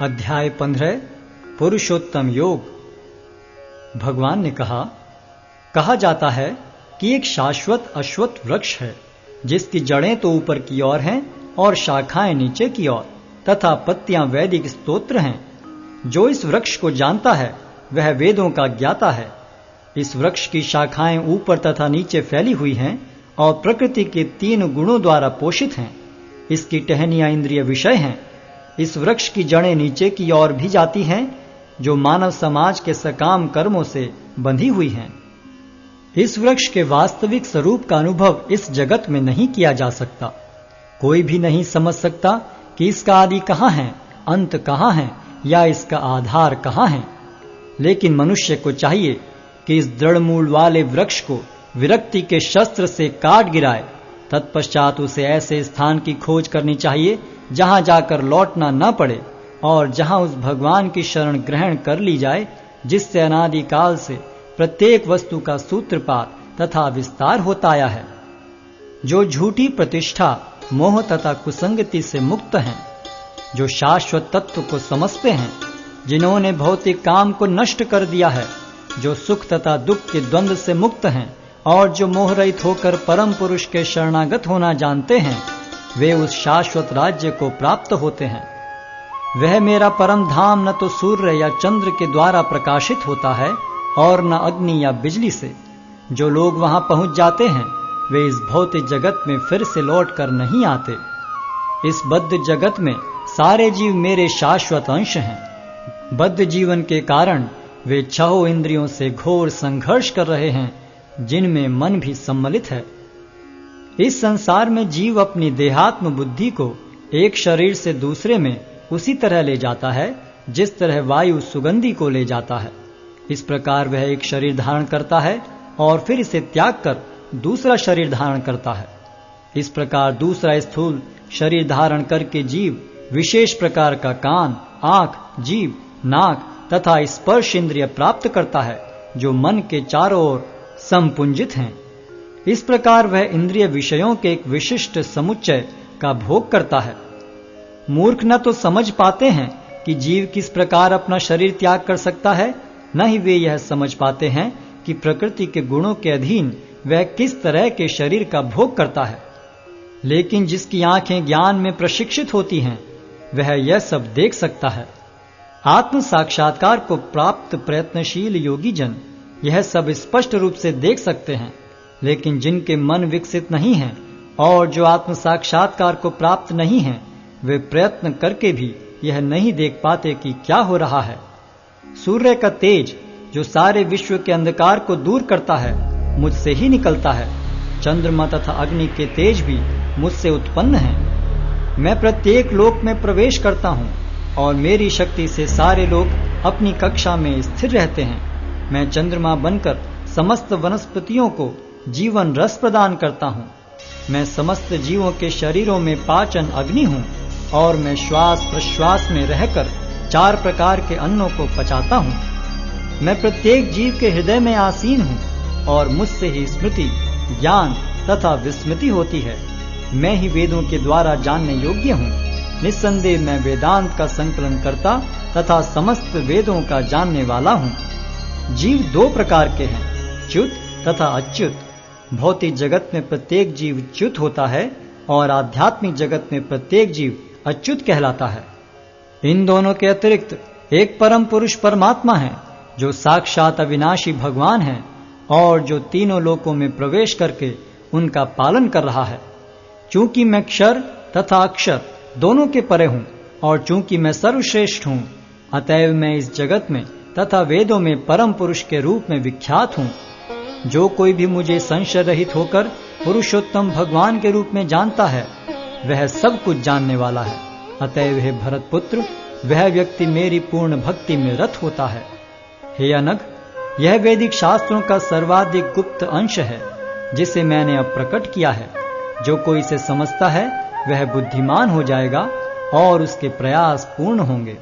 अध्याय 15 पुरुषोत्तम योग। भगवान ने कहा जाता है कि एक शाश्वत अश्वत्थ वृक्ष है जिसकी जड़ें तो ऊपर की ओर हैं और शाखाएं नीचे की ओर तथा पत्तियां वैदिक स्तोत्र हैं। जो इस वृक्ष को जानता है वह वेदों का ज्ञाता है। इस वृक्ष की शाखाएं ऊपर तथा नीचे फैली हुई हैं और प्रकृति के 3 गुणों द्वारा पोषित हैं। इसकी टहनियां इंद्रिय विषय हैं। इस वृक्ष की जड़ें नीचे की ओर भी जाती हैं जो मानव समाज के सकाम कर्मों से बंधी हुई हैं। इस वृक्ष के वास्तविक स्वरूप का अनुभव इस जगत में नहीं किया जा सकता। कोई भी नहीं समझ सकता कि इसका आदि कहाँ है, अंत कहाँ है या इसका आधार कहाँ है। लेकिन मनुष्य को चाहिए कि इस दृढ़ मूल वाले वृक्ष को विरक्ति के शस्त्र से काट गिराए। तत्पश्चात उसे ऐसे स्थान की खोज करनी चाहिए जहां जाकर लौटना न पड़े और जहां उस भगवान की शरण ग्रहण कर ली जाए जिससे अनादिकाल से प्रत्येक वस्तु का सूत्रपात तथा विस्तार होता आया है। जो झूठी प्रतिष्ठा, मोह तथा कुसंगति से मुक्त हैं, जो शाश्वत तत्व को समझते हैं, जिन्होंने भौतिक काम को नष्ट कर दिया है, जो सुख तथा दुख के द्वंद्व से मुक्त हैं और जो मोह रहित होकर परम पुरुष के शरणागत होना जानते हैं, वे उस शाश्वत राज्य को प्राप्त होते हैं। वह मेरा परम धाम न तो सूर्य या चंद्र के द्वारा प्रकाशित होता है और न अग्नि या बिजली से। जो लोग वहां पहुंच जाते हैं वे इस भौतिक जगत में फिर से लौट कर नहीं आते। इस बद्ध जगत में सारे जीव मेरे शाश्वत अंश हैं। बद्ध जीवन के कारण वे 6 इंद्रियों से घोर संघर्ष कर रहे हैं जिनमें मन भी सम्मिलित है। इस संसार में जीव अपनी देहात्म बुद्धि को एक शरीर से दूसरे में उसी तरह ले जाता है जिस तरह वायु सुगंधी को ले जाता है। इस प्रकार वह एक शरीर धारण करता है और फिर इसे त्याग कर दूसरा शरीर धारण करता है। इस प्रकार दूसरा स्थूल शरीर धारण करके जीव विशेष प्रकार का कान, आंख, जीभ, नाक तथा स्पर्श इंद्रिय प्राप्त करता है जो मन के चारों ओर संपुंजित हैं। इस प्रकार वह इंद्रिय विषयों के एक विशिष्ट समुच्चय का भोग करता है। मूर्ख न तो समझ पाते हैं कि जीव किस प्रकार अपना शरीर त्याग कर सकता है, न ही वे यह समझ पाते हैं कि प्रकृति के गुणों के अधीन वह किस तरह के शरीर का भोग करता है। लेकिन जिसकी आंखें ज्ञान में प्रशिक्षित होती हैं वह यह सब देख सकता है। आत्म साक्षात्कार को प्राप्त प्रयत्नशील योगी जन यह सब स्पष्ट रूप से देख सकते हैं। लेकिन जिनके मन विकसित नहीं हैं और जो आत्म साक्षात्कार को प्राप्त नहीं हैं, वे प्रयत्न करके भी यह नहीं देख पाते कि क्या हो रहा है। सूर्य का तेज जो सारे विश्व के अंधकार को दूर करता है मुझसे ही निकलता है। चंद्रमा तथा अग्नि के तेज भी मुझसे उत्पन्न हैं। मैं प्रत्येक लोक में प्रवेश करता हूँ और मेरी शक्ति से सारे लोग अपनी कक्षा में स्थिर रहते हैं। मैं चंद्रमा बनकर समस्त वनस्पतियों को जीवन रस प्रदान करता हूँ। मैं समस्त जीवों के शरीरों में पाचन अग्नि हूँ और मैं श्वास प्रश्वास में रहकर 4 प्रकार के अन्नों को पचाता हूँ। मैं प्रत्येक जीव के हृदय में आसीन हूँ और मुझसे ही स्मृति, ज्ञान तथा विस्मृति होती है। मैं ही वेदों के द्वारा जानने योग्य हूँ। निस्संदेह मैं वेदांत का संकलन करता तथा समस्त वेदों का जानने वाला हूँ। जीव 2 प्रकार के हैं, च्युत तथा अच्युत। भौतिक जगत में प्रत्येक जीव च्युत होता है और आध्यात्मिक जगत में प्रत्येक जीव अच्युत कहलाता है। इन दोनों के अतिरिक्त एक परम पुरुष परमात्मा है जो साक्षात अविनाशी भगवान है और जो तीनों लोकों में प्रवेश करके उनका पालन कर रहा है। चूंकि मैं क्षर तथा अक्षर दोनों के परे हूँ और चूंकि मैं सर्वश्रेष्ठ हूँ, अतएव मैं इस जगत में तथा वेदों में परम पुरुष के रूप में विख्यात हूँ। जो कोई भी मुझे संशय रहित होकर पुरुषोत्तम भगवान के रूप में जानता है वह सब कुछ जानने वाला है। अतएव हे भरत पुत्र, वह व्यक्ति मेरी पूर्ण भक्ति में रत होता है। हे अनघ, यह वैदिक शास्त्रों का सर्वाधिक गुप्त अंश है जिसे मैंने अब प्रकट किया है। जो कोई इसे समझता है वह बुद्धिमान हो जाएगा और उसके प्रयास पूर्ण होंगे।